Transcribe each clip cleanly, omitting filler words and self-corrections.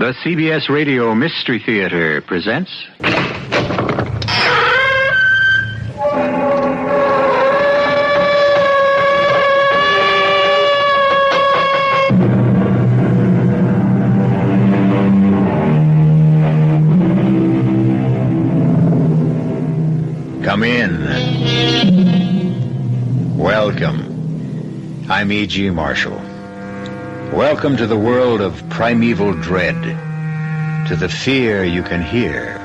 The CBS Radio Mystery Theater presents... Come in. Welcome. I'm E.G. Marshall. Welcome to the world of primeval dread, to the fear you can hear.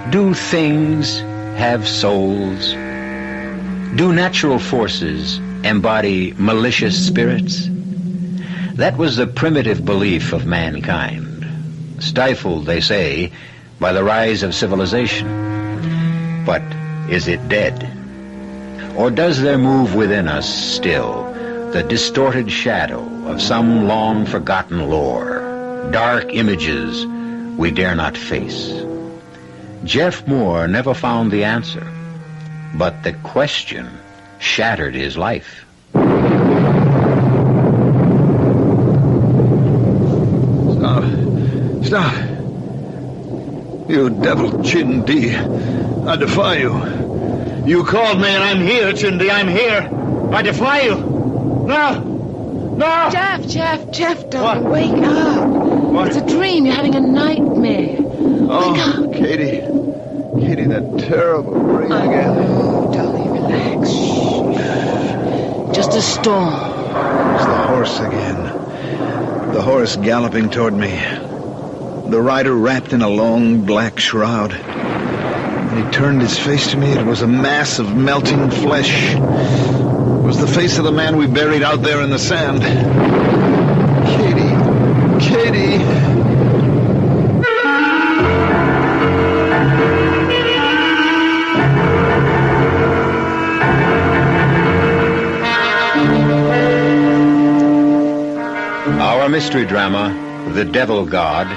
Do things have souls? Do natural forces embody malicious spirits? That was the primitive belief of mankind, stifled, they say, by the rise of civilization. But is it dead? Or does there move within us still the distorted shadow of some long-forgotten lore, dark images we dare not face? Jeff Moore never found the answer, but the question shattered his life. Stop. You devil, Chindi. I defy you. You called me and I'm here, Chindi. I'm here. I defy you. No! No! Jeff, darling, wake up. What? It's a dream. You're having a nightmare. Oh, wake up. Katie, that terrible dream again. Oh, darling, relax. Shh. Just a storm. It's the horse again. The horse galloping toward me. The rider wrapped in a long black shroud. When he turned his face to me, it was a mass of melting flesh. It was the face of the man we buried out there in the sand. Katie. Our mystery drama, The Devil God,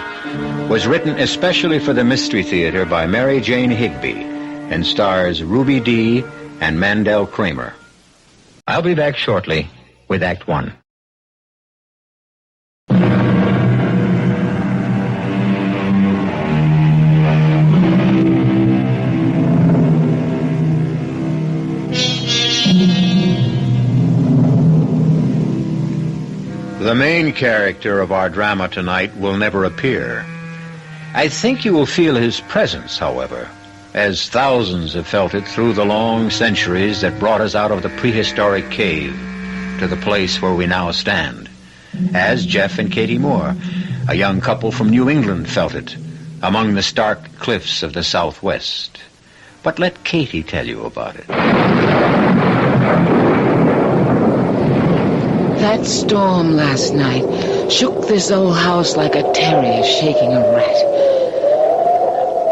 was written especially for the Mystery Theater by Mary Jane Higby and stars Ruby Dee and Mandel Kramer. I'll be back shortly with Act One. The main character of our drama tonight will never appear. I think you will feel his presence, however, as thousands have felt it through the long centuries that brought us out of the prehistoric cave to the place where we now stand, as Jeff and Katie Moore, a young couple from New England, felt it among the stark cliffs of the Southwest. But let Katie tell you about it. That storm last night shook this old house like a terrier shaking a rat.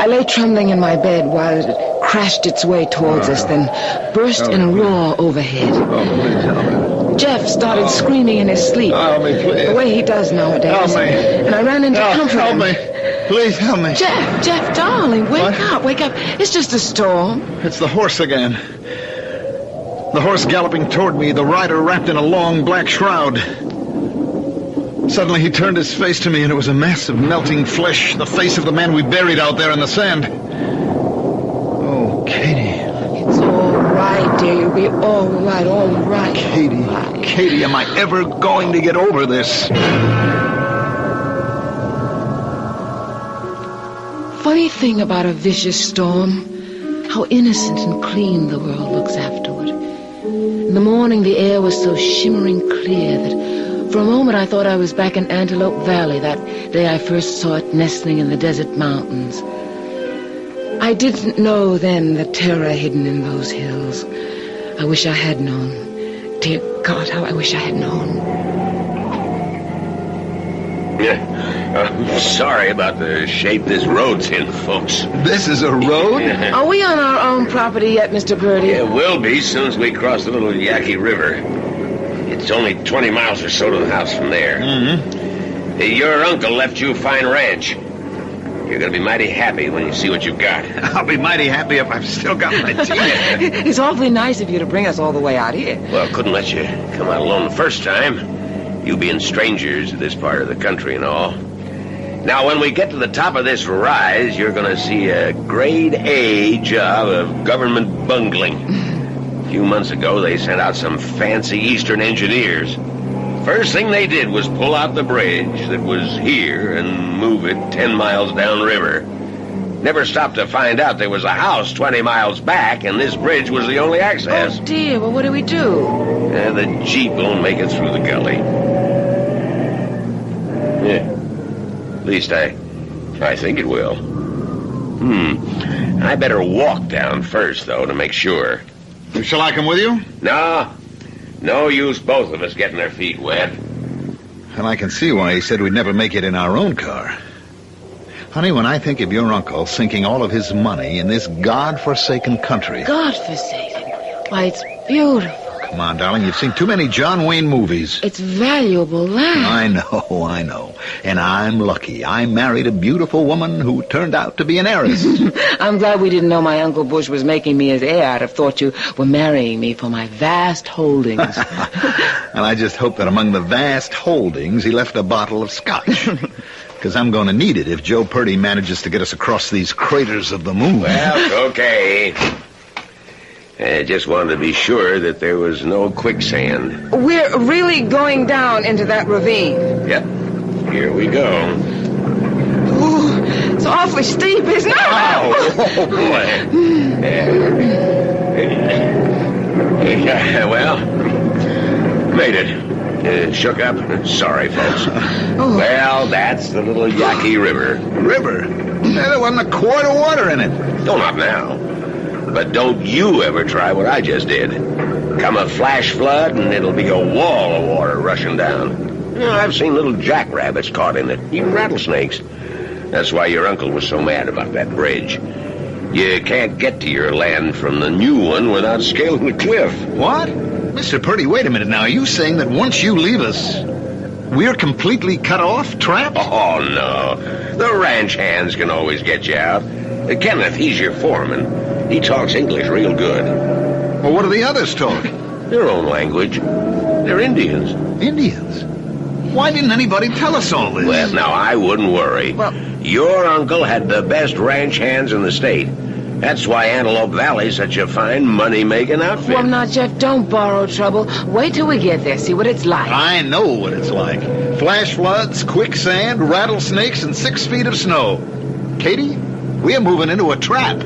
I lay trembling in my bed while it crashed its way towards us, then burst in a roar overhead. Oh, please help me. Jeff started screaming in his sleep. Help me, please. The way he does nowadays. Help me. And I ran in to comfort him. Help me. Please help me. Jeff, darling, wake up. It's just a storm. It's the horse again. The horse galloping toward me, the rider wrapped in a long black shroud. Suddenly he turned his face to me, and it was a mass of melting flesh, the face of the man we buried out there in the sand. Oh, Katie. It's all right, dear. You'll be all right. Katie, am I ever going to get over this? Funny thing about a vicious storm, how innocent and clean the world looks afterward. In the morning, the air was so shimmering clear that for a moment I thought I was back in Antelope Valley, that day I first saw it nestling in the desert mountains. I didn't know then the terror hidden in those hills. I wish I had known. Dear God, how I wish I had known. I'm sorry about the shape this road's in, folks. This is a road? Are we on our own property yet, Mr. Purdy? It will be soon as we cross the little Yaqui River. It's only 20 miles or so to the house from there. Mm-hmm. Your uncle left you a fine ranch. You're going to be mighty happy when you see what you've got. I'll be mighty happy if I've still got my teeth. It's awfully nice of you to bring us all the way out here. Well, couldn't let you come out alone the first time. You being strangers to this part of the country and all. Now, when we get to the top of this rise, you're going to see a grade A job of government bungling. A few months ago, they sent out some fancy Eastern engineers. First thing they did was pull out the bridge that was here and move it 10 miles downriver. Never stopped to find out there was a house 20 miles back, and this bridge was the only access. Oh, dear. Well, what do we do? The Jeep won't make it through the gully. Yeah. At least I think it will. I better walk down first, though, to make sure. Shall I come with you? No use both of us getting our feet wet. And I can see why he said we'd never make it in our own car. Honey, when I think of your uncle sinking all of his money in this God-forsaken country... God-forsaken? Why, it's beautiful. Come on, darling, you've seen too many John Wayne movies. It's valuable land. I know. And I'm lucky. I married a beautiful woman who turned out to be an heiress. I'm glad we didn't know my Uncle Bush was making me his heir. I'd have thought you were marrying me for my vast holdings. And I just hope that among the vast holdings he left a bottle of scotch. Because I'm going to need it if Joe Purdy manages to get us across these craters of the moon. Well, okay. I just wanted to be sure that there was no quicksand. We're really going down into that ravine. Yep. Here we go. Ooh, it's awfully steep, isn't it? Oh, boy. Well, made it. Shook up. Sorry, folks. Oh. Well, that's the little Yaqui River. River? There wasn't a quart of water in it. No, not now. But don't you ever try what I just did. Come a flash flood, and it'll be a wall of water rushing down. You know, I've seen little jackrabbits caught in it, even rattlesnakes. That's why your uncle was so mad about that bridge. You can't get to your land from the new one without scaling the cliff. What? Mr. Purdy, wait a minute now. Are you saying that once you leave us, we're completely cut off, trapped? Oh, no. The ranch hands can always get you out. Kenneth, he's your foreman. He talks English real good. Well, what do the others talk? Their own language. They're Indians. Indians? Why didn't anybody tell us all this? Well, now, I wouldn't worry. Well, your uncle had the best ranch hands in the state. That's why Antelope Valley's such a fine money-making outfit. well, now, Jeff, don't borrow trouble. Wait till we get there, see what it's like. I know what it's like. Flash floods, quicksand, rattlesnakes, and 6 feet of snow. Katie, we're moving into a trap.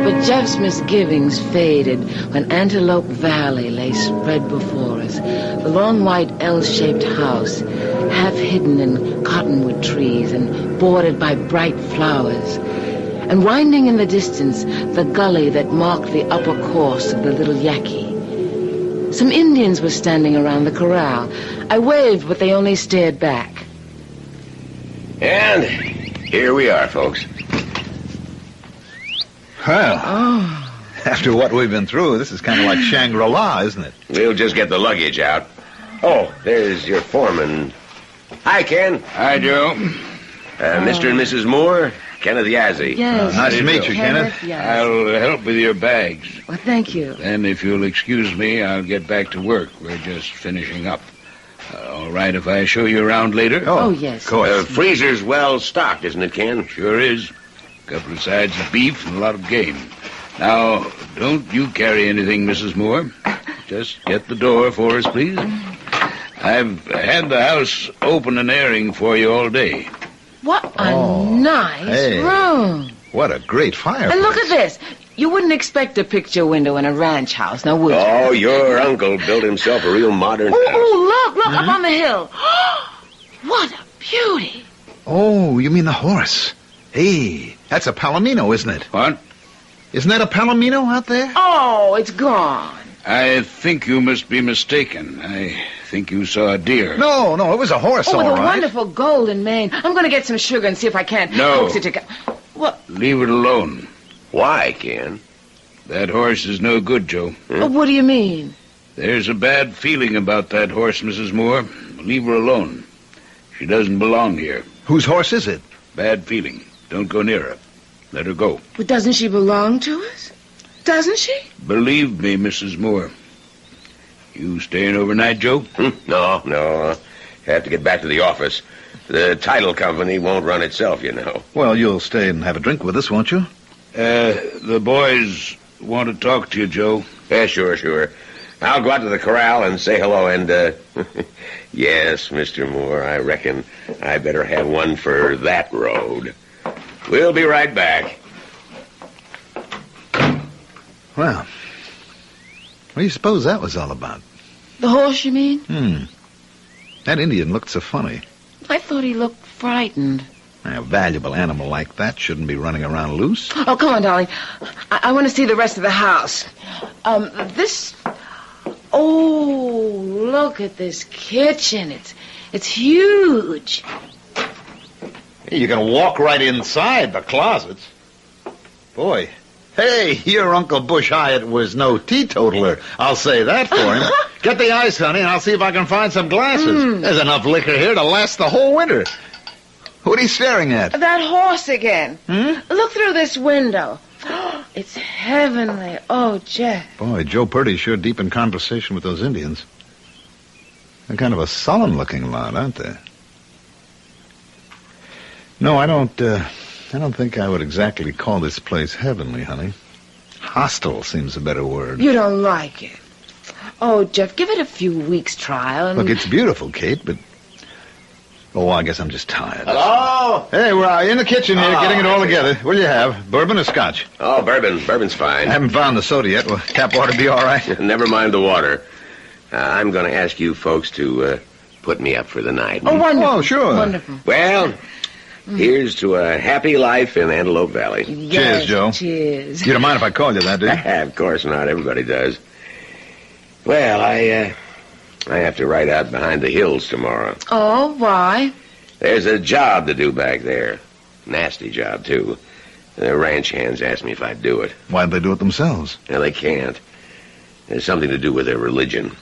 But Jeff's misgivings faded when Antelope Valley lay spread before us. The long white L-shaped house, half hidden in cottonwood trees and bordered by bright flowers. And winding in the distance, the gully that marked the upper course of the little Yaqui. Some Indians were standing around the corral. I waved, but they only stared back. And here we are, folks. Well, Oh. after what we've been through, this is kind of like Shangri-La, isn't it? We'll just get the luggage out. Oh, there's your foreman. Hi, Ken. Hi, Joe. Mr. and Mrs. Moore, Kenneth Yazzie. Yes. Nice to meet you, Kenneth. Yes. I'll help with your bags. Well, thank you. Then, if you'll excuse me, I'll get back to work. We're just finishing up. All right if I show you around later? Oh, yes. Of course. Freezer's well stocked, isn't it, Ken? Sure is. A couple of sides of beef and a lot of game. Now, don't you carry anything, Mrs. Moore. Just get the door for us, please. I've had the house open and airing for you all day. What a nice room. What a great fireplace. And look at this. You wouldn't expect a picture window in a ranch house, now would you? Oh, your uncle built himself a real modern house. Oh, look, up on the hill. What a beauty. Oh, you mean the horse. Hey, that's a Palamino, isn't it? What? Isn't that a Palamino out there? Oh, it's gone. I think you must be mistaken. I think you saw a deer. No, it was a horse, Oh, all with a right. wonderful golden mane. I'm going to get some sugar and see if I can't No. coax it to... What? Leave it alone. Why, Ken? That horse is no good, Joe. Oh, what do you mean? There's a bad feeling about that horse, Mrs. Moore. Leave her alone. She doesn't belong here. Whose horse is it? Bad feeling. Don't go near her. Let her go. But doesn't she belong to us? Doesn't she? Believe me, Mrs. Moore. You staying overnight, Joe? No. Have to get back to the office. The title company won't run itself, you know. Well, you'll stay and have a drink with us, won't you? The boys want to talk to you, Joe. Yeah, sure. I'll go out to the corral and say hello, and, yes, Mr. Moore, I reckon I better have one for that road. We'll be right back. Well, what do you suppose that was all about? The horse, you mean? That Indian looked so funny. I thought he looked frightened. A valuable animal like that shouldn't be running around loose. Oh, come on, darling. I want to see the rest of the house. Oh, look at this kitchen. It's huge. You can walk right inside the closets. Boy, hey, your Uncle Bush Hyatt was no teetotaler. I'll say that for him. Get the ice, honey, and I'll see if I can find some glasses. There's enough liquor here to last the whole winter. What are you staring at? That horse again. Look through this window. It's heavenly. Oh, Jeff. Boy, Joe Purdy's sure deep in conversation with those Indians. They're kind of a sullen-looking lot, aren't they? No, I don't think I would exactly call this place heavenly, honey. Hostile seems a better word. You don't like it. Oh, Jeff, give it a few weeks' trial and... Look, it's beautiful, Kate, but... Oh, I guess I'm just tired. Hello? Hey, we're in the kitchen here, getting it all together. What do you have, bourbon or scotch? Oh, bourbon. Bourbon's fine. I haven't found the soda yet. Will tap water be all right? Never mind the water. I'm going to ask you folks to put me up for the night. Oh, wonderful. Oh, sure. Wonderful. Well, here's to a happy life in Antelope Valley. Yes, Cheers, Joe. Cheers. You don't mind if I call you that, do you? Of course not. Everybody does. Well, I have to ride out behind the hills tomorrow. Oh, why? There's a job to do back there. Nasty job, too. The ranch hands asked me if I'd do it. Why'd they do it themselves? Well, they can't. There's something to do with their religion.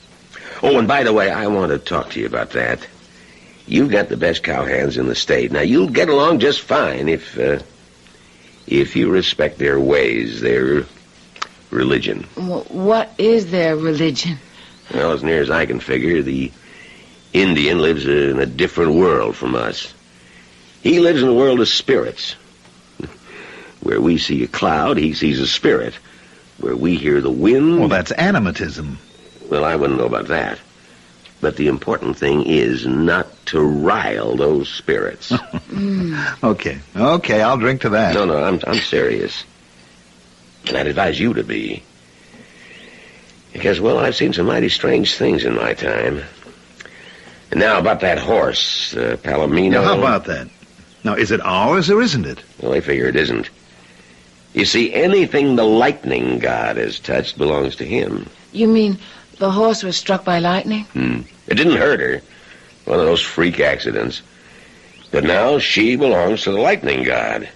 Oh, and by the way, I want to talk to you about that. You've got the best cowhands in the state. Now, you'll get along just fine if you respect their ways, their religion. Well, what is their religion? Well, as near as I can figure, the Indian lives in a different world from us. He lives in a world of spirits. Where we see a cloud, he sees a spirit. Where we hear the wind... Well, that's animatism. Well, I wouldn't know about that. But the important thing is not to rile those spirits. Okay, I'll drink to that. No, I'm serious. And I'd advise you to be. Because, well, I've seen some mighty strange things in my time. And now about that horse, Palamino... Now, how about that? Now, is it ours or isn't it? Well, I figure it isn't. You see, anything the lightning god has touched belongs to him. You mean the horse was struck by lightning? It didn't hurt her. One of those freak accidents. But now she belongs to the lightning god.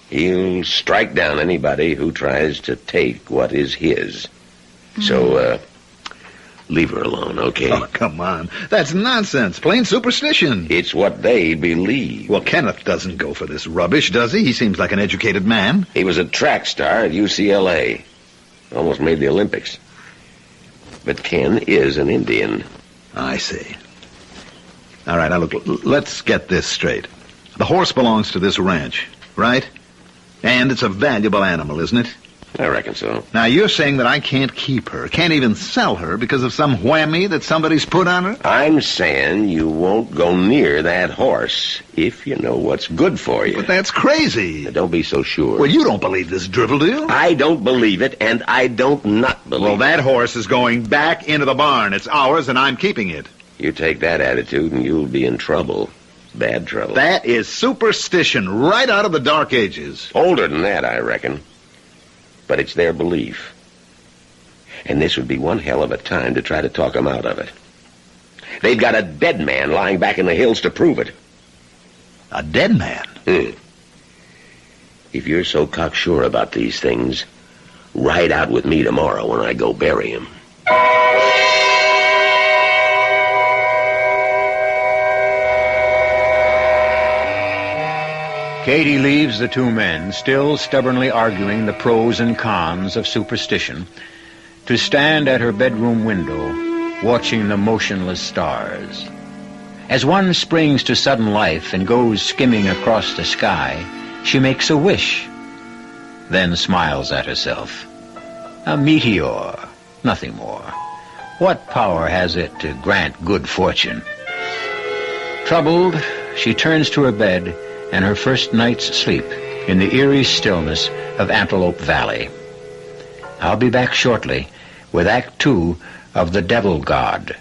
He'll strike down anybody who tries to take what is his. So, leave her alone, okay? Oh, come on. That's nonsense. Plain superstition. It's what they believe. Well, Kenneth doesn't go for this rubbish, does he? He seems like an educated man. He was a track star at UCLA. Almost made the Olympics. But Ken is an Indian. I see. All right, now look, let's get this straight. The horse belongs to this ranch, right? And it's a valuable animal, isn't it? I reckon so. Now, you're saying that I can't keep her, can't even sell her because of some whammy that somebody's put on her? I'm saying you won't go near that horse if you know what's good for you. But that's crazy. Now, don't be so sure. Well, you don't believe this drivel, do you? I don't believe it, and I don't not believe Well, it. that horse is going back into the barn. It's ours, and I'm keeping it. You take that attitude, and you'll be in trouble. Bad trouble. That is superstition right out of the Dark Ages. Older than that, I reckon. But it's their belief. And this would be one hell of a time to try to talk them out of it. They've got a dead man lying back in the hills to prove it. A dead man? If you're so cocksure about these things, ride out with me tomorrow when I go bury him. Katie leaves the two men, still stubbornly arguing the pros and cons of superstition, to stand at her bedroom window, watching the motionless stars. As one springs to sudden life and goes skimming across the sky, she makes a wish, then smiles at herself. A meteor, nothing more. What power has it to grant good fortune? Troubled, she turns to her bed and her first night's sleep in the eerie stillness of Antelope Valley. I'll be back shortly with Act 2 of The Devil God.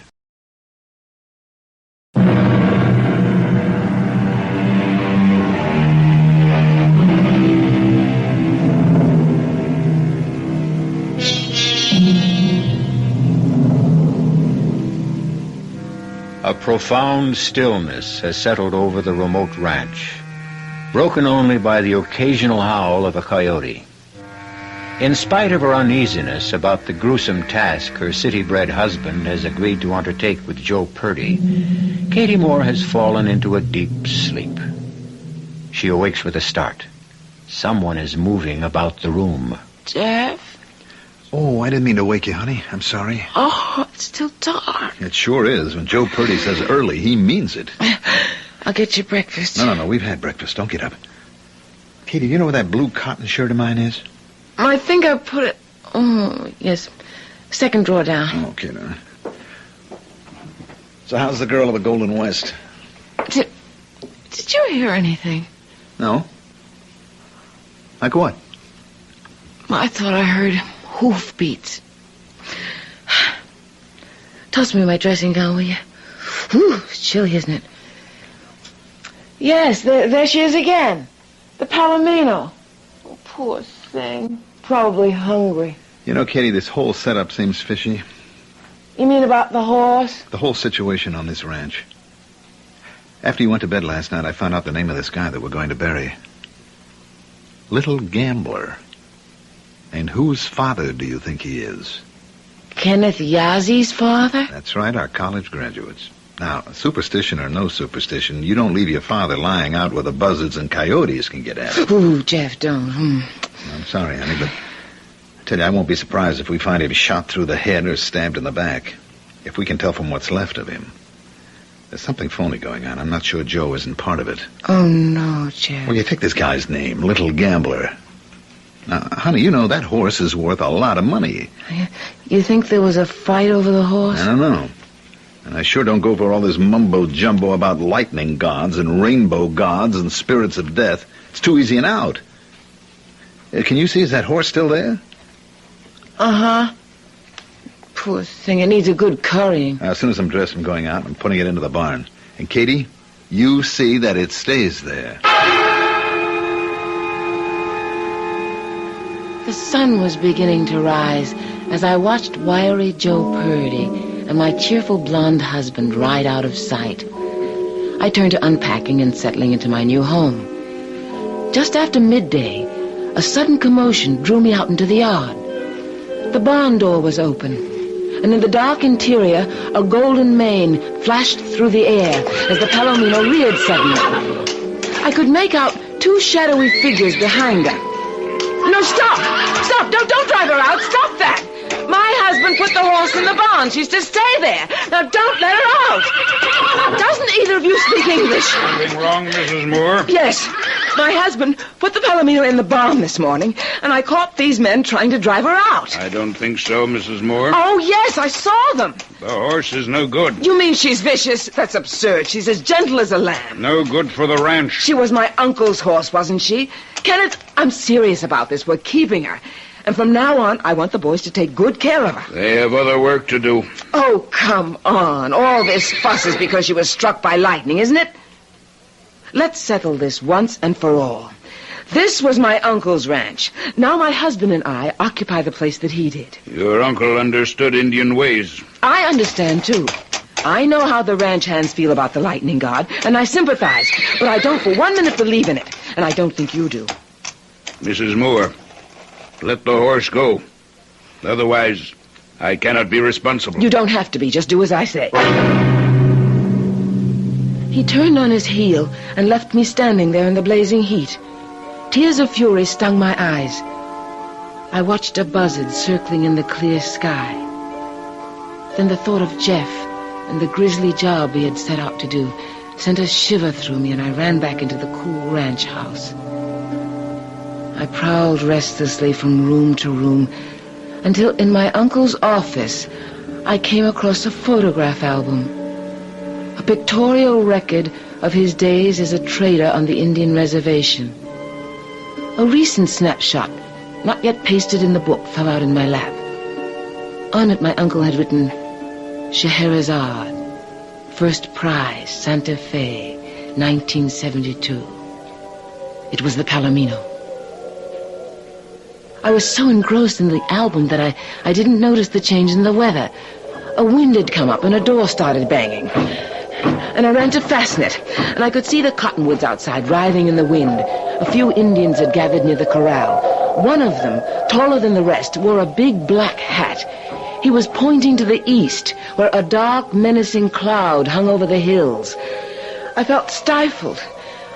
A profound stillness has settled over the remote ranch, broken only by the occasional howl of a coyote. In spite of her uneasiness about the gruesome task her city-bred husband has agreed to undertake with Joe Purdy, Katie Moore has fallen into a deep sleep. She awakes with a start. Someone is moving about the room. Jeff? Oh, I didn't mean to wake you, honey. I'm sorry. Oh, it's still dark. It sure is. When Joe Purdy says early, he means it. I'll get you breakfast. No. We've had breakfast. Don't get up. Katie, do you know where that blue cotton shirt of mine is? I think I put it... Oh, yes. Second drawer down. Okay, now. So how's the girl of the Golden West? Did you hear anything? No. Like what? I thought I heard hoofbeats. Toss me my dressing gown, will you? Whew, it's chilly, isn't it? Yes, there she is again. The Palamino. Oh, poor thing. Probably hungry. You know, Katie, this whole setup seems fishy. You mean about the horse? The whole situation on this ranch. After you went to bed last night, I found out the name of this guy that we're going to bury. Little Gambler. And whose father do you think he is? Kenneth Yazzie father? That's right, our college graduates. Now, superstition or no superstition, you don't leave your father lying out where the buzzards and coyotes can get at him. Ooh, Jeff, don't. I'm sorry, honey, but I tell you, I won't be surprised if we find him shot through the head or stabbed in the back. If we can tell from what's left of him. There's something phony going on. I'm not sure Joe isn't part of it. Oh, no, Jeff. Well, you take this guy's name, Little Gambler. Now, honey, you know that horse is worth a lot of money. You think there was a fight over the horse? I don't know. And I sure don't go for all this mumbo-jumbo about lightning gods and rainbow gods and spirits of death. It's too easy an out. Can you see, is that horse still there? Uh-huh. Poor thing, it needs a good currying. As soon as I'm dressed, I'm going out and putting it into the barn. And Katie, you see that it stays there. The sun was beginning to rise as I watched wiry Joe Purdy and my cheerful blonde husband ride out of sight. I turned to unpacking and settling into my new home. Just after midday, a sudden commotion drew me out into the yard. The barn door was open, and in the dark interior, a golden mane flashed through the air as the Palamino reared suddenly. I could make out two shadowy figures behind her. No, stop! Stop! Don't drive her out! Stop that! My husband put the horse in the barn. She's to stay there. Now, don't let her out. Doesn't either of you speak English? Something wrong, Mrs. Moore? Yes. My husband put the Palamino in the barn this morning, and I caught these men trying to drive her out. I don't think so, Mrs. Moore. Oh, yes, I saw them. The horse is no good. You mean she's vicious? That's absurd. She's as gentle as a lamb. No good for the ranch. She was my uncle's horse, wasn't she? Kenneth, I'm serious about this. We're keeping her. And from now on, I want the boys to take good care of her. They have other work to do. Oh, come on. All this fuss is because she was struck by lightning, isn't it? Let's settle this once and for all. This was my uncle's ranch. Now my husband and I occupy the place that he did. Your uncle understood Indian ways. I understand, too. I know how the ranch hands feel about the lightning god, and I sympathize. But I don't for 1 minute believe in it, and I don't think you do. Mrs. Moore, let the horse go. Otherwise, I cannot be responsible. You don't have to be. Just do as I say. He turned on his heel and left me standing there in the blazing heat. Tears of fury stung my eyes. I watched a buzzard circling in the clear sky. Then the thought of Jeff and the grisly job he had set out to do sent a shiver through me, and I ran back into the cool ranch house. I prowled restlessly from room to room until in my uncle's office I came across a photograph album. A pictorial record of his days as a trader on the Indian reservation. A recent snapshot, not yet pasted in the book, fell out in my lap. On it my uncle had written, Scheherazade, first prize, Santa Fe, 1972. It was the Palamino. I was so engrossed in the album that I didn't notice the change in the weather. A wind had come up and a door started banging. And I ran to fasten it, and I could see the cottonwoods outside writhing in the wind. A few Indians had gathered near the corral. One of them, taller than the rest, wore a big black hat. He was pointing to the east, where a dark, menacing cloud hung over the hills. I felt stifled.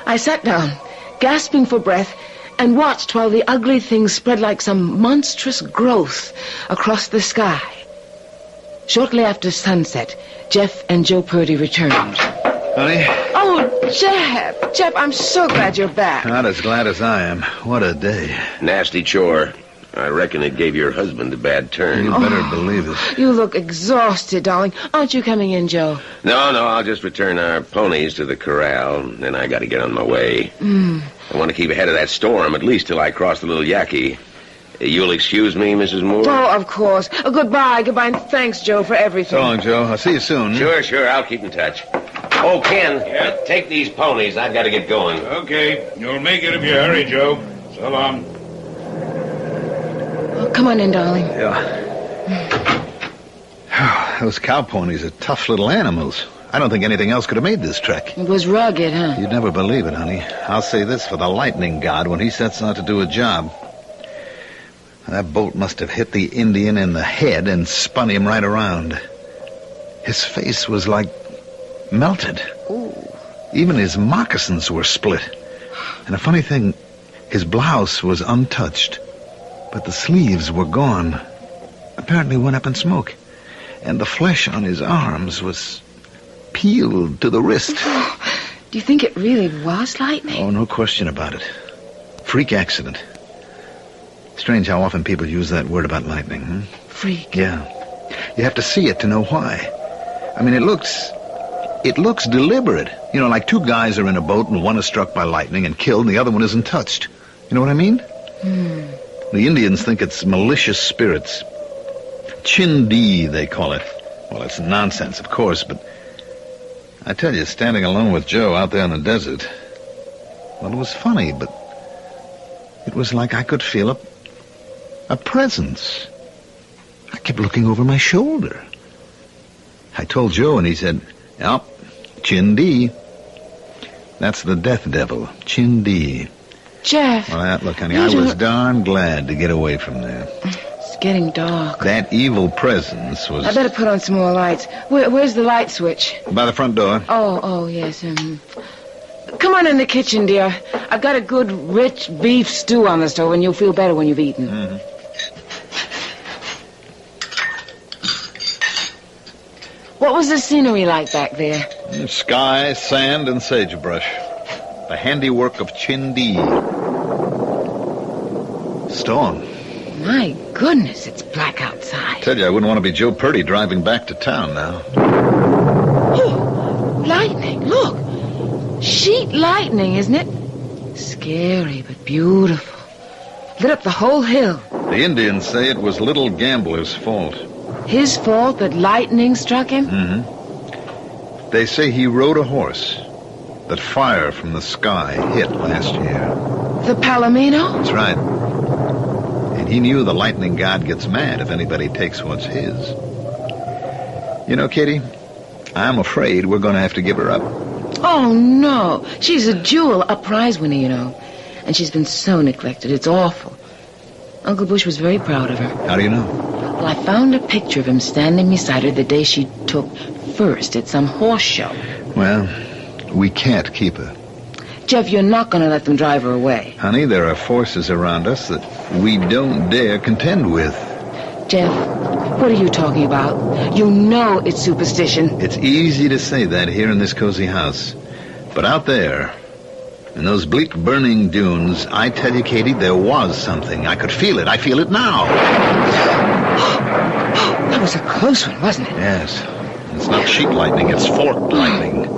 I sat down, gasping for breath, and watched while the ugly thing spread like some monstrous growth across the sky. Shortly after sunset, Jeff and Joe Purdy returned. Honey? Oh, Jeff, I'm so glad you're back. Not as glad as I am. What a day. Nasty chore. I reckon it gave your husband a bad turn. You better believe it. You look exhausted, darling. Aren't you coming in, Joe? No, I'll just return our ponies to the corral, and then I got to get on my way. I want to keep ahead of that storm, at least till I cross the little Yaqui. You'll excuse me, Mrs. Moore? Oh, of course. Goodbye, and thanks, Joe, for everything. So long, Joe. I'll see you soon. Sure, I'll keep in touch. Oh, Ken, take these ponies. I've got to get going. Okay, you'll make it if you hurry, Joe. So long. Oh, come on in, darling. Yeah. Those cow ponies are tough little animals. I don't think anything else could have made this trek. It was rugged, huh? You'd never believe it, honey. I'll say this for the lightning god when he sets out to do a job. That bolt must have hit the Indian in the head and spun him right around. His face was like melted. Ooh. Even his moccasins were split. And a funny thing, his blouse was untouched, but the sleeves were gone. Apparently went up in smoke. And the flesh on his arms was peeled to the wrist. Do you think it really was lightning? Oh, no question about it. Freak accident. Strange how often people use that word about lightning, huh? Freak. Yeah. You have to see it to know why. I mean, it looks deliberate. You know, like two guys are in a boat and one is struck by lightning and killed and the other one isn't touched. You know what I mean? The Indians think it's malicious spirits. Chindi, they call it. Well, it's nonsense, of course, but I tell you, standing alone with Joe out there in the desert, well, it was funny, but it was like I could feel a presence. I kept looking over my shoulder. I told Joe, and he said, "Yep, Chindi. That's the death devil, Chindi." Jeff. Well, look, honey, I was darn glad to get away from there. It's getting dark. That evil presence was... I better put on some more lights. Where's the light switch? By the front door. Oh, yes. Come on in the kitchen, dear. I've got a good, rich beef stew on the stove, and you'll feel better when you've eaten. Mm-hmm. What was the scenery like back there? Sky, sand, and sagebrush. The handiwork of Chindi. Storm. My goodness, it's black outside. Tell you, I wouldn't want to be Joe Purdy driving back to town now. Oh, lightning, look. Sheet lightning, isn't it? Scary, but beautiful. Lit up the whole hill. The Indians say it was Little Gambler's fault. His fault that lightning struck him? Mm-hmm. They say he rode a horse that fire from the sky hit last year. The Palamino? That's right. And he knew the lightning god gets mad if anybody takes what's his. You know, Kitty, I'm afraid we're going to have to give her up. Oh, no. She's a jewel, a prize winner, you know. And she's been so neglected. It's awful. Uncle Bush was very proud of her. How do you know? Well, I found a picture of him standing beside her the day she took first at some horse show. Well, We can't keep her. Jeff, you're not going to let them drive her away. Honey, there are forces around us that we don't dare contend with. Jeff, what are you talking about? You know it's superstition. It's easy to say that here in this cozy house. But out there, in those bleak burning dunes, I tell you, Katie, there was something. I could feel it. I feel it now. That was a close one, wasn't it? Yes. It's not sheet lightning, it's forked lightning.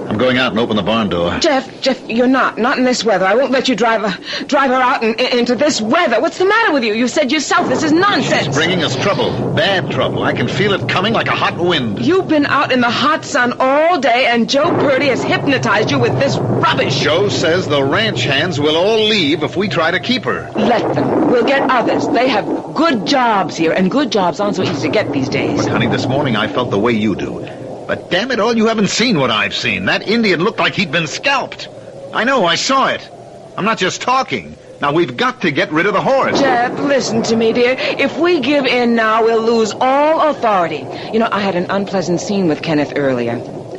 I'm going out and open the barn door. Jeff, you're not in this weather. I won't let you drive her out into this weather. What's the matter with you? You said yourself this is nonsense. She's bringing us trouble, bad trouble. I can feel it coming like a hot wind. You've been out in the hot sun all day, and Joe Purdy has hypnotized you with this rubbish. Joe says the ranch hands will all leave if we try to keep her. Let them. We'll get others. They have good jobs here, and good jobs aren't so easy to get these days. But, honey, this morning I felt the way you do. But damn it all, you haven't seen what I've seen. That Indian looked like he'd been scalped. I know, I saw it. I'm not just talking. Now, we've got to get rid of the horse. Jeff, listen to me, dear. If we give in now, we'll lose all authority. You know, I had an unpleasant scene with Kenneth earlier.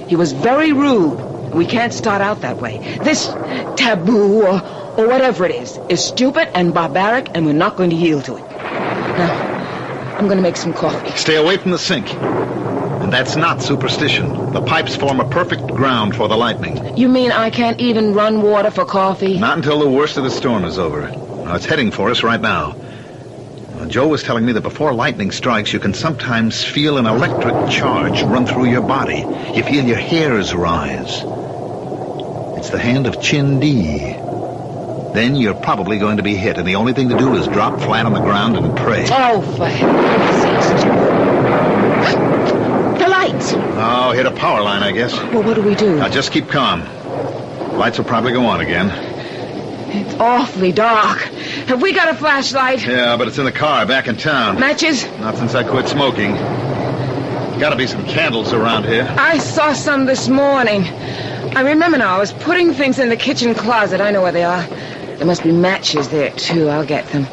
He was very rude. We can't start out that way. This taboo, or whatever it is stupid and barbaric, and we're not going to yield to it. Now, I'm going to make some coffee. Stay away from the sink. And that's not superstition. The pipes form a perfect ground for the lightning. You mean I can't even run water for coffee? Not until the worst of the storm is over. Now, it's heading for us right now. Joe was telling me that before lightning strikes, you can sometimes feel an electric charge run through your body. You feel your hairs rise. It's the hand of Chindi. Then you're probably going to be hit, and the only thing to do is drop flat on the ground and pray. Oh, for heaven's sakes, Joe. The lights! Oh, hit a power line, I guess. Well, what do we do? Now, just keep calm. Lights will probably go on again. It's awfully dark. Have we got a flashlight? Yeah, but it's in the car back in town. Matches? Not since I quit smoking. Gotta be some candles around here. I saw some this morning. I remember now. I was putting things in the kitchen closet. I know where they are. There must be matches there, too. I'll get them.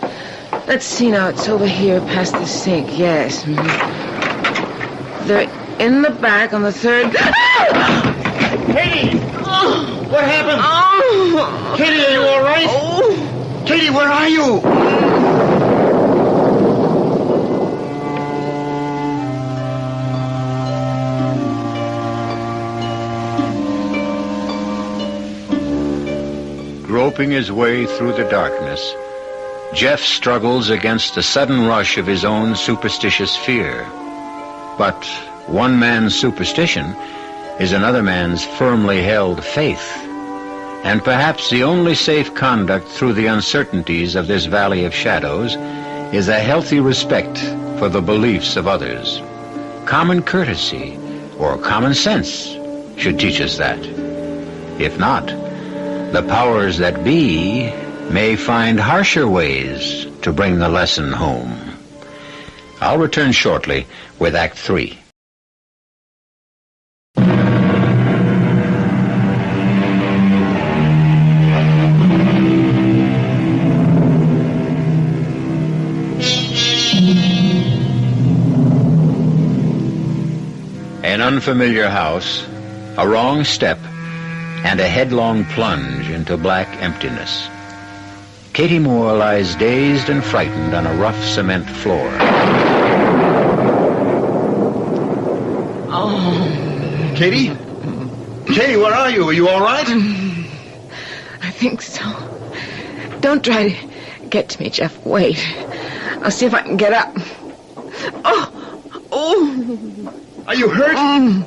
Let's see now. It's over here past the sink. Yes. Mm-hmm. They're in the back on the third... Katie! Oh. What happened? Oh. Katie, are you all right? Oh. Katie, where are you? Groping his way through the darkness, Jeff struggles against the sudden rush of his own superstitious fear. But one man's superstition is another man's firmly held faith. And perhaps the only safe conduct through the uncertainties of this valley of shadows is a healthy respect for the beliefs of others. Common courtesy or common sense should teach us that. If not, the powers that be may find harsher ways to bring the lesson home. I'll return shortly with Act 3. An unfamiliar house, a wrong step, and a headlong plunge into black emptiness. Katie Moore lies dazed and frightened on a rough cement floor. Oh. Katie? Katie, where are you? Are you all right? I think so. Don't try to get to me, Jeff. Wait. I'll see if I can get up. Oh. Are you hurt? I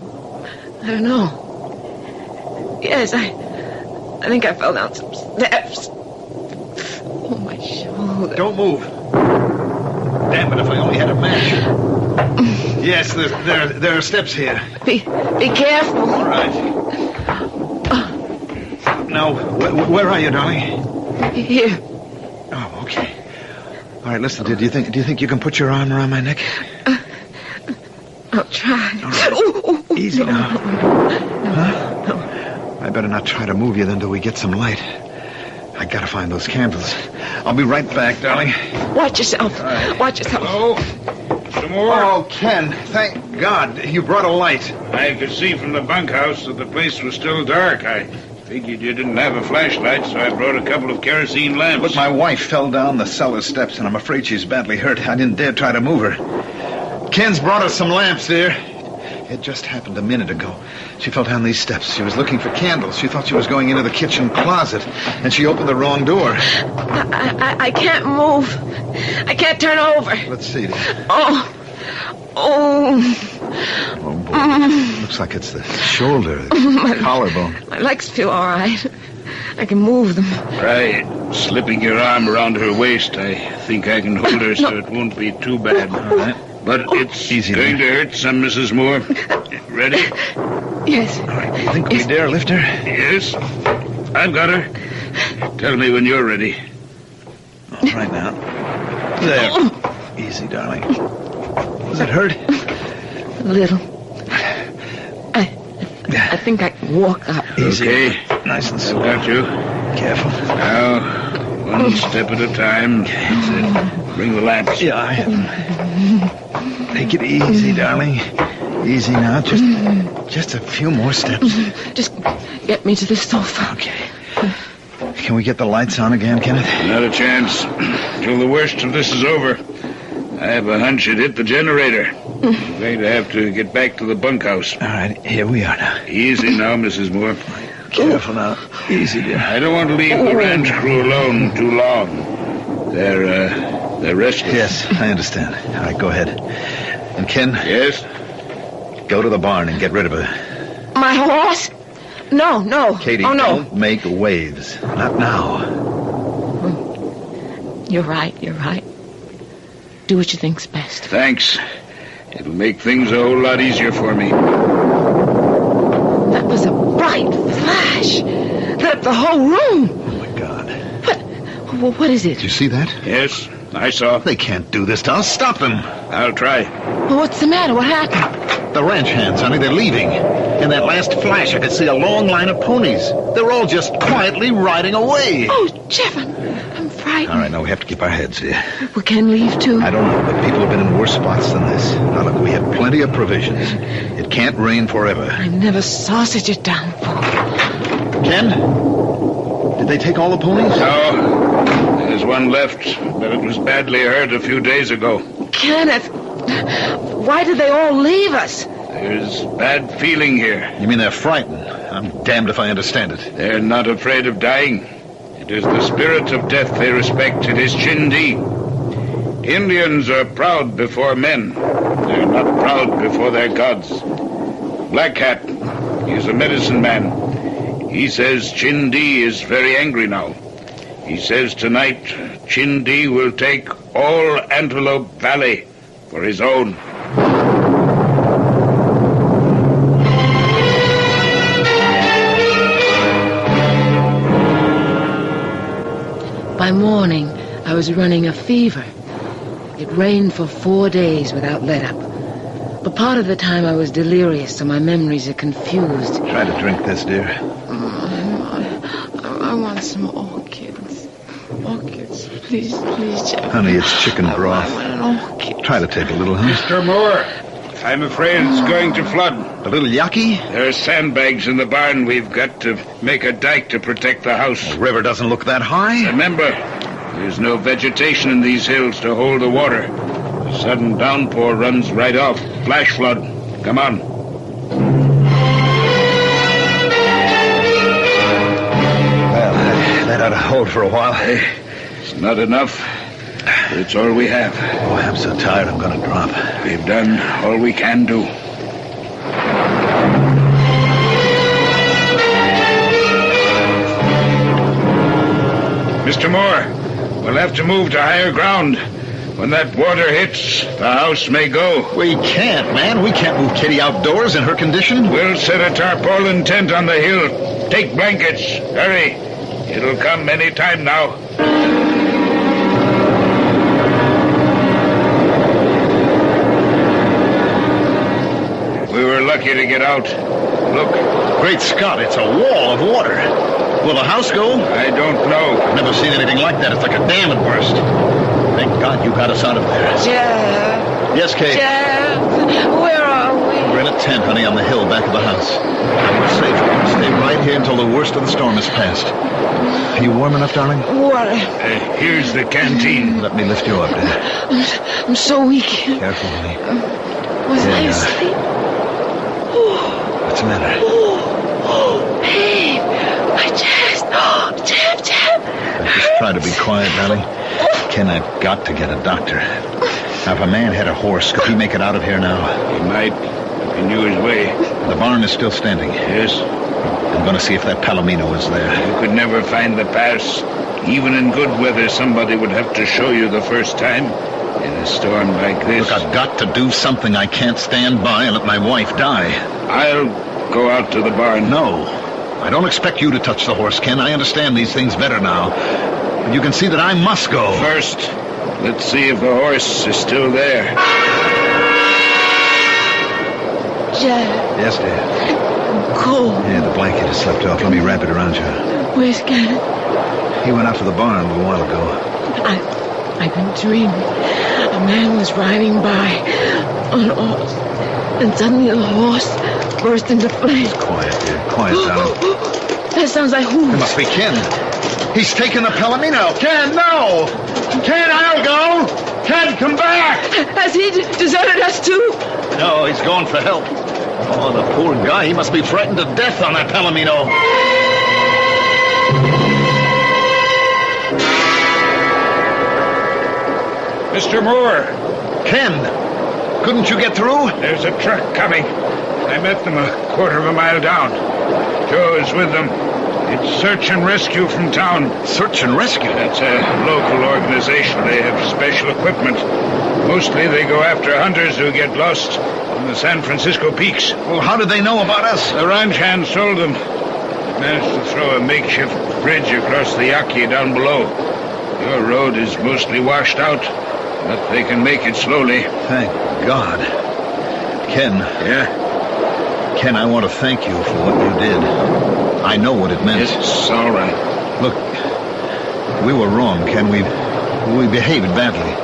don't know. Yes, I think I fell down some steps. Oh, my shoulder. Don't move. Damn it, if I only had a match. Yes, there are steps here. Be careful. All right. Now, where are you, darling? Here. Oh, okay. All right, listen, do you think you can put your arm around my neck? I'll try. All right. Easy now. Huh? No. I better not try to move you then till we get some light. I gotta find those candles. I'll be right back, darling. Watch yourself. Right. Watch yourself. Hello? Some Moore? Oh, Ken, thank God you brought a light. I could see from the bunkhouse that the place was still dark. I figured you didn't have a flashlight, so I brought a couple of kerosene lamps. But my wife fell down the cellar steps, and I'm afraid she's badly hurt. I didn't dare try to move her. Ken's brought us some lamps, dear. It just happened a minute ago. She fell down these steps. She was looking for candles. She thought she was going into the kitchen closet, and she opened the wrong door. I can't move. I can't turn over. Let's see, dear. Oh, boy. Looks like it's the shoulder, the collarbone. My legs feel all right. I can move them. Try slipping your arm around her waist. I think I can hold her so it won't be too bad. All right. But it's Easy, going to hurt some, Mrs. Moore. Ready? Yes. All right, you think we dare lift her? Yes. I've got her. Tell me when you're ready. All right now. There. Easy, darling. Does it hurt? A little. I think I can walk up. Easy. Okay. Nice and I've slow. got you. Careful. Now, one step at a time. That's it. Bring the lamps. Yeah, I have them. Take it easy, darling. Easy now. Just a few more steps. Just get me to the sofa. Okay. Can we get the lights on again, Kenneth? Not a chance. Till the worst of this is over. I have a hunch it hit the generator. I'm going to have to get back to the bunkhouse. All right, here we are now. Easy now, Mrs. Moore. Careful now. Easy, dear. I don't want to leave the ranch crew alone too long. They're restless. Yes, I understand. All right, go ahead. And Ken? Yes? Go to the barn and get rid of her. My horse? No. Katie, oh, no. Don't make waves. Not now. You're right. Do what you think's best. Thanks. It'll make things a whole lot easier for me. That was a bright flash. Lit up the whole room. Oh, my God. What is it? Did you see that? Yes, I saw. They can't do this to us. Stop them. I'll try. Well, what's the matter? What happened? The ranch hands, honey, they're leaving. In that last flash, I could see a long line of ponies. They're all just quietly riding away. Oh, Jeff, I'm frightened. All right, now we have to keep our heads here. We can leave, too. I don't know, but people have been in worse spots than this. Now, look, we have plenty of provisions. It can't rain forever. I never saw such a downfall. Ken? Did they take all the ponies? No. There's one left, but it was badly hurt a few days ago. Kenneth, why did they all leave us? There's bad feeling here. You mean they're frightened? I'm damned if I understand it. They're not afraid of dying. It is the spirit of death they respect. It is Chindi. Indians are proud before men. They're not proud before their gods. Black Hat, he's a medicine man. He says Chindi is very angry now. He says tonight Chindi will take all Antelope Valley for his own. By morning, I was running a fever. It rained for 4 days without let-up. But part of the time I was delirious, so my memories are confused. Try to drink this, dear. I want some orchids. Orchids, please, Jeff. Honey, it's chicken broth. I want an orchid. Try to take a little, huh? Mr. Moore, I'm afraid it's going to flood. A little yucky? There are sandbags in the barn. We've got to make a dike to protect the house. The river doesn't look that high. Remember, there's no vegetation in these hills to hold the water. A sudden downpour runs right off. Flash flood. Come on. Well, that ought to hold for a while. It's not enough. It's all we have. Oh, I'm so tired I'm going to drop. We've done all we can do. Mr. Moore, we'll have to move to higher ground. When that water hits, the house may go. We can't, man. We can't move Kitty outdoors in her condition. We'll set a tarpaulin tent on the hill. Take blankets. Hurry. It'll come any time now. We were lucky to get out. Look. Great Scott, it's a wall of water. Will the house go? I don't know. I've never seen anything like that. It's like a dam had burst. Thank God you got us out of there. Jeff. Yes, Kate? Jeff, where are we? We're in a tent, honey, on the hill back of the house. We're safe. Stay right here until the worst of the storm is past. Are you warm enough, darling? Water. Here's the canteen. Let me lift you up, Dad. I'm so weak. Careful, honey. Was I Yeah. asleep? What's the matter? Babe, my chest. Jeff. Just try to be quiet, darling. Ken, I've got to get a doctor. Now, if a man had a horse, could he make it out of here now? He might, if he knew his way. The barn is still standing. Yes. I'm going to see if that Palamino is there. You could never find the pass. Even in good weather, somebody would have to show you the first time. In a storm like this. Look, I've got to do something. I can't stand by and let my wife die. I'll go out to the barn. No. I don't expect you to touch the horse, Ken. I understand these things better now. But you can see that I must go. First, let's see if the horse is still there. Jeff, Yes, Dad. I'm cold. Yeah, the blanket has slipped off. Let me wrap it around you. Where's Kenneth? He went out to the barn a little while ago. I've been dreaming. A man was riding by on a horse, and suddenly the horse burst into flames. Quiet, dear. Quiet, darling. That sounds like who? It must be Ken. He's taken the Palamino. Ken, no! Ken, I'll go! Ken, come back! Has he deserted us too? No, he's going for help. Oh, the poor guy. He must be frightened to death on that Palamino. Mr. Moore, Ken, couldn't you get through? there's a truck coming. I met them a quarter of a mile down. Joe is with them. It's search and rescue from town. Search and rescue? That's a local organization. They have special equipment. Mostly they go after hunters who get lost in the San Francisco peaks. Well, how did they know about us? The ranch hand sold them. Managed to throw a makeshift bridge across the Yaqui down below. Your road is mostly washed out, but they can make it slowly. Thank God. Ken. Yeah? Ken, I want to thank you for what you did. I know what it meant. It's all right. Look, we were wrong, Ken. We behaved badly.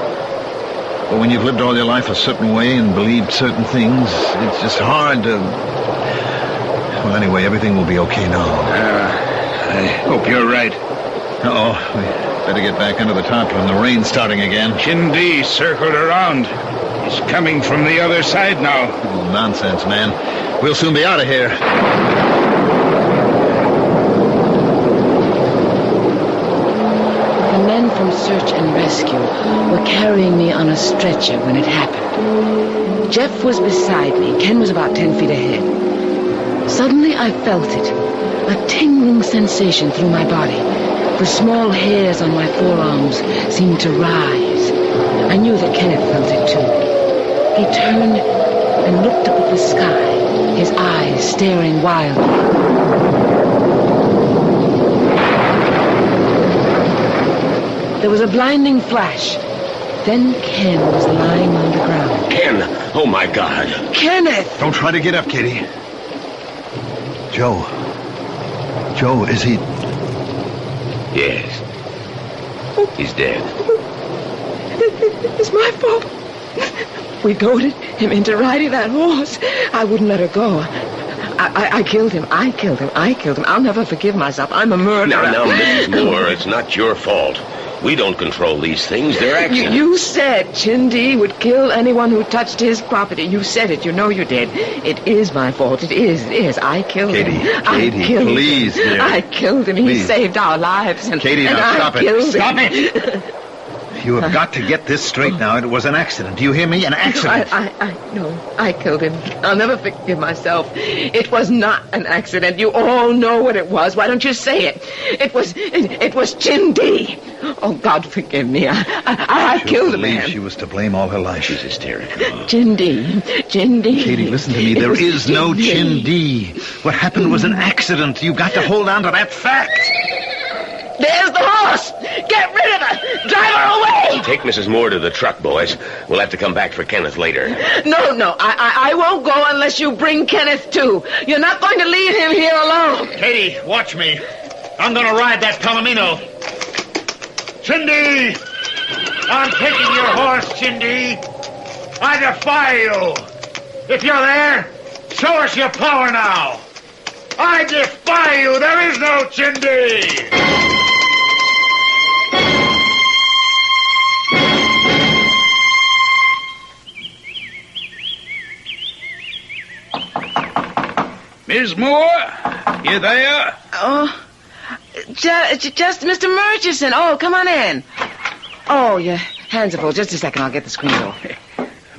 But when you've lived all your life a certain way and believed certain things, it's just hard to... Well, anyway, everything will be okay now. I hope you're right. Uh-oh. We better get back under the tarpaulin. The rain's starting again. Chindi circled around. He's coming from the other side now. Oh, nonsense, man. We'll soon be out of here. The men from search and rescue were carrying me on a stretcher when it happened. Jeff was beside me. Ken was about 10 feet ahead. Suddenly I felt it, a tingling sensation through my body. The small hairs on my forearms seemed to rise. I knew that Kenneth felt it too. He turned and looked up at the sky, his eyes staring wildly. There was a blinding flash. Then Ken was lying on the ground. Ken! Oh, my God. Kenneth! Don't try to get up, Katie. Joe. Joe, is he... Yes. He's dead. It's my fault. We goaded him into riding that horse. I wouldn't let her go. I killed him. I killed him. I'll never forgive myself. I'm a murderer. Now, Mrs. Moore, it's not your fault. We don't control these things. They're accidents. You said Chindi would kill anyone who touched his property. You said it. You know you did. It is my fault. It is. I killed him. Katie, please, dear. I killed him. Please. He saved our lives. Katie, now stop it. Stop it. You have got to get this straight now. It was an accident. Do you hear me? An accident. I know. I killed him. I'll never forgive myself. It was not an accident. You all know what it was. Why don't you say it? It was Chindi. Oh, God, forgive me. I killed him. She was to blame all her life. She's hysterical. Chindi. Katie, listen to me. There is no Chindi. What happened was an accident. You've got to hold on to that fact. There's the horse! Get rid of her! Drive her away! Take Mrs. Moore to the truck, boys. We'll have to come back for Kenneth later. No, I won't go unless you bring Kenneth too. You're not going to leave him here alone. Katie, watch me. I'm going to ride that Palamino. Chindi! I'm taking your horse, Chindi. I defy you! If you're there, show us your power now! I defy you! There is no Chindi! Miss Moore, you there? Oh, just Mr. Murchison. Oh, come on in. Oh, your hands are full. Just a second. I'll get the screen door.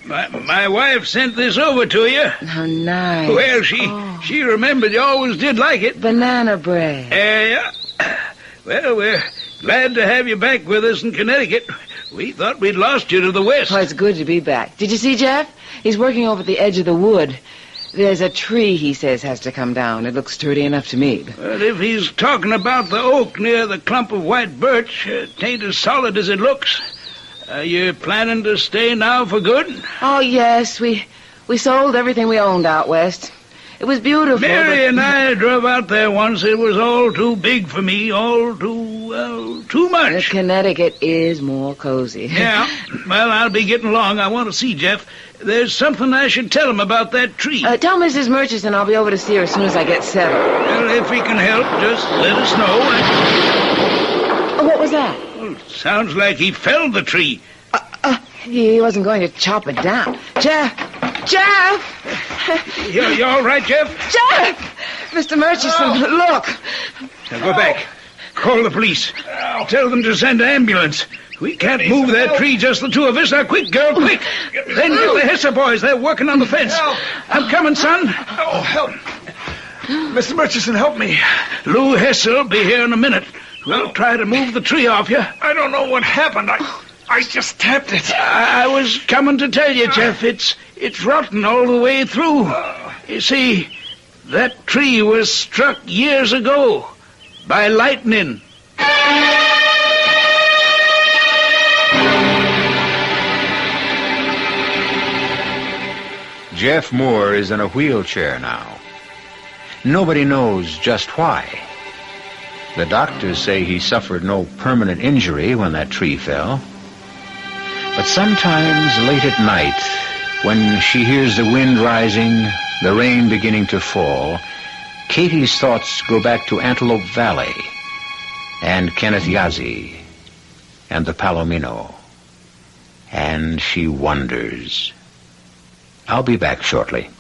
My wife sent this over to you. How nice. Well, she remembered you always did like it. Banana bread. Yeah. Well, we're glad to have you back with us in Connecticut. We thought we'd lost you to the west. Oh, it's good to be back. Did you see Jeff? He's working over at the edge of the wood. There's a tree, he says, has to come down. It looks sturdy enough to me. Well, if he's talking about the oak near the clump of white birch, it ain't as solid as it looks. Are you planning to stay now for good? Oh, yes. We sold everything we owned out west. It was beautiful. Mary and I drove out there once. It was all too big for me, all too much. Connecticut is more cozy. Yeah. Well, I'll be getting along. I want to see Jeff. There's something I should tell him about that tree. Tell Mrs. Murchison I'll be over to see her as soon as I get settled. Well, if we can help, just let us know. Oh, what was that? Well, sounds like he felled the tree. He wasn't going to chop it down. Jeff! You all right, Jeff? Jeff! Mr. Murchison, look. Now go back. Call the police. Tell them to send an ambulance. We can't move that tree, just the two of us. Now, quick, girl, quick. Then get the Hesser boys. They're working on the fence. I'm coming, son. Oh, help. Mr. Murchison, help me. Lou Hesser will be here in a minute. We'll try to move the tree off you. I don't know what happened. I just tapped it. I was coming to tell you, Jeff. It's rotten all the way through. You see, that tree was struck years ago by lightning. Jeff Moore is in a wheelchair now. Nobody knows just why. The doctors say he suffered no permanent injury when that tree fell. But sometimes late at night, when she hears the wind rising, the rain beginning to fall, Katie's thoughts go back to Antelope Valley and Kenneth Yazzie and the Palamino. And she wonders. I'll be back shortly.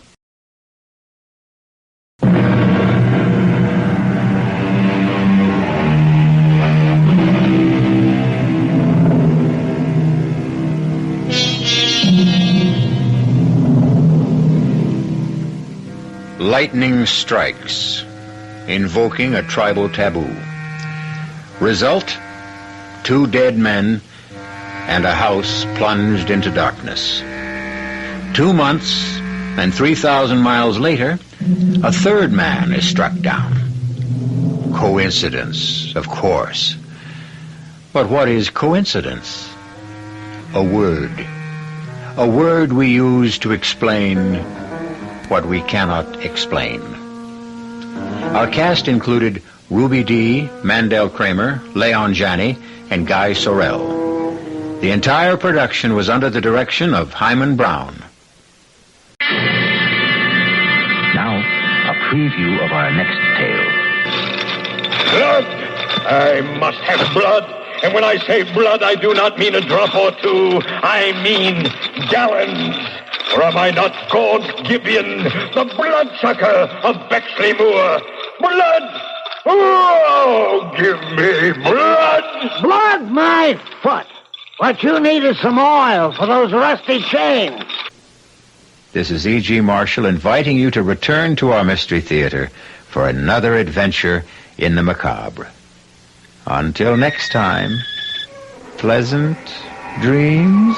Lightning strikes, invoking a tribal taboo. Result, 2 dead men and a house plunged into darkness. 2 months and 3,000 miles later, a 3rd man is struck down. Coincidence, of course. But what is coincidence? A word. A word we use to explain what we cannot explain. Our cast included Ruby Dee, Mandel Kramer, Leon Janney, and Guy Sorel. The entire production was under the direction of Himan Brown. Now, a preview of our next tale. Blood! I must have blood. And when I say blood, I do not mean a drop or two. I mean gallons. Or am I not called Gibeon, the bloodsucker of Bexley Moor? Blood! Oh, give me blood! Blood, my foot! What you need is some oil for those rusty chains. This is E.G. Marshall inviting you to return to our Mystery Theater for another adventure in the macabre. Until next time, pleasant dreams.